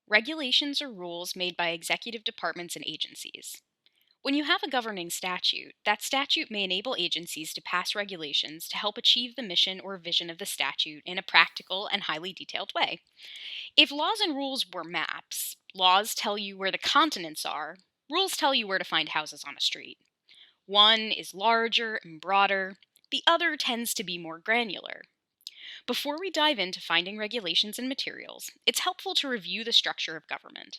Regulations are rules made by executive departments and agencies. When you have a governing statute, that statute may enable agencies to pass regulations to help achieve the mission or vision of the statute in a practical and highly detailed way. If laws and rules were maps, laws tell you where the continents are, rules tell you where to find houses on a street. One is larger and broader, the other tends to be more granular. Before we dive into finding regulations and materials, it's helpful to review the structure of government.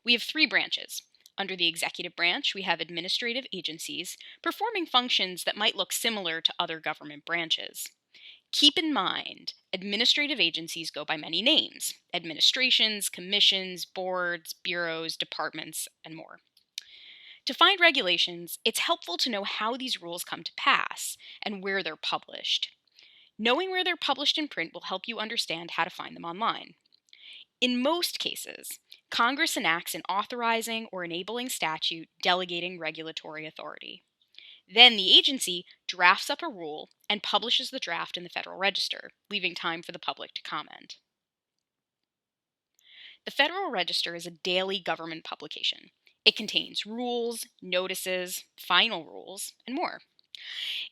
We have three branches. Under the executive branch, we have administrative agencies performing functions that might look similar to other government branches. Keep in mind, administrative agencies go by many names: administrations, commissions, boards, bureaus, departments, and more. To find regulations, it's helpful to know how these rules come to pass and where they're published. Knowing where they're published in print will help you understand how to find them online. In most cases, Congress enacts an authorizing or enabling statute delegating regulatory authority. Then the agency drafts up a rule and publishes the draft in the Federal Register, leaving time for the public to comment. The Federal Register is a daily government publication. It contains rules, notices, final rules, and more.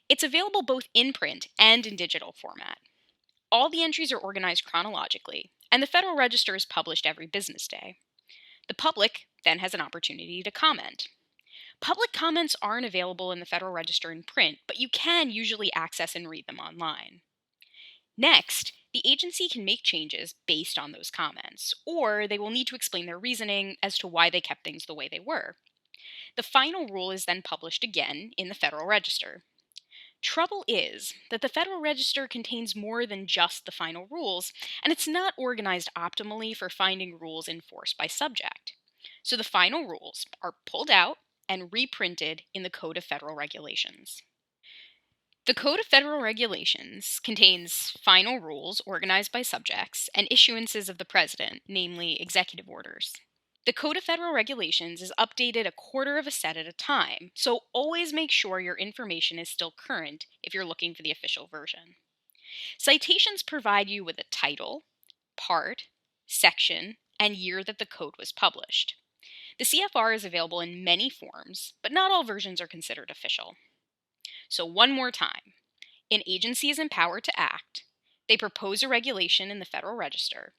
It's available both in print and in digital format. All the entries are organized chronologically, and the Federal Register is published every business day. The public then has an opportunity to comment. Public comments aren't available in the Federal Register in print, but you can usually access and read them online. Next, the agency can make changes based on those comments, or they will need to explain their reasoning as to why they kept things the way they were. The final rule is then published again in the Federal Register. Trouble is that the Federal Register contains more than just the final rules, and it's not organized optimally for finding rules enforced by subject. So the final rules are pulled out and reprinted in the Code of Federal Regulations. The Code of Federal Regulations contains final rules organized by subjects and issuances of the President, namely executive orders. The Code of Federal Regulations is updated a quarter of a set at a time, so always make sure your information is still current if you're looking for the official version. Citations provide you with a title, part, section, and year that the code was published. The CFR is available in many forms, but not all versions are considered official. So one more time, an agency is empowered to act. They propose a regulation in the Federal Register.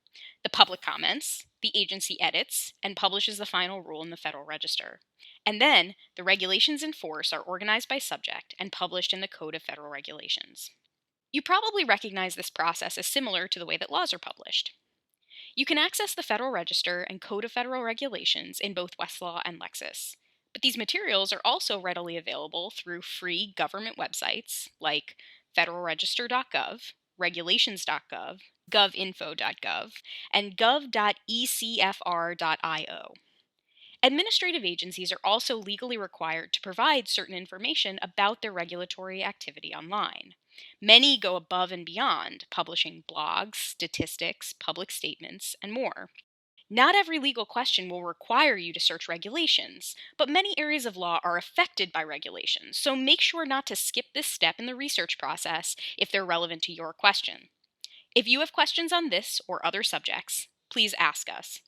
The public comments, the agency edits, and publishes the final rule in the Federal Register. And then, the regulations in force are organized by subject and published in the Code of Federal Regulations. You probably recognize this process as similar to the way that laws are published. You can access the Federal Register and Code of Federal Regulations in both Westlaw and Lexis. But these materials are also readily available through free government websites like federalregister.gov, regulations.gov, govinfo.gov, and gov.ecfr.io. Administrative agencies are also legally required to provide certain information about their regulatory activity online. Many go above and beyond, publishing blogs, statistics, public statements, and more. Not every legal question will require you to search regulations, but many areas of law are affected by regulations, so make sure not to skip this step in the research process if they're relevant to your question. If you have questions on this or other subjects, please ask us.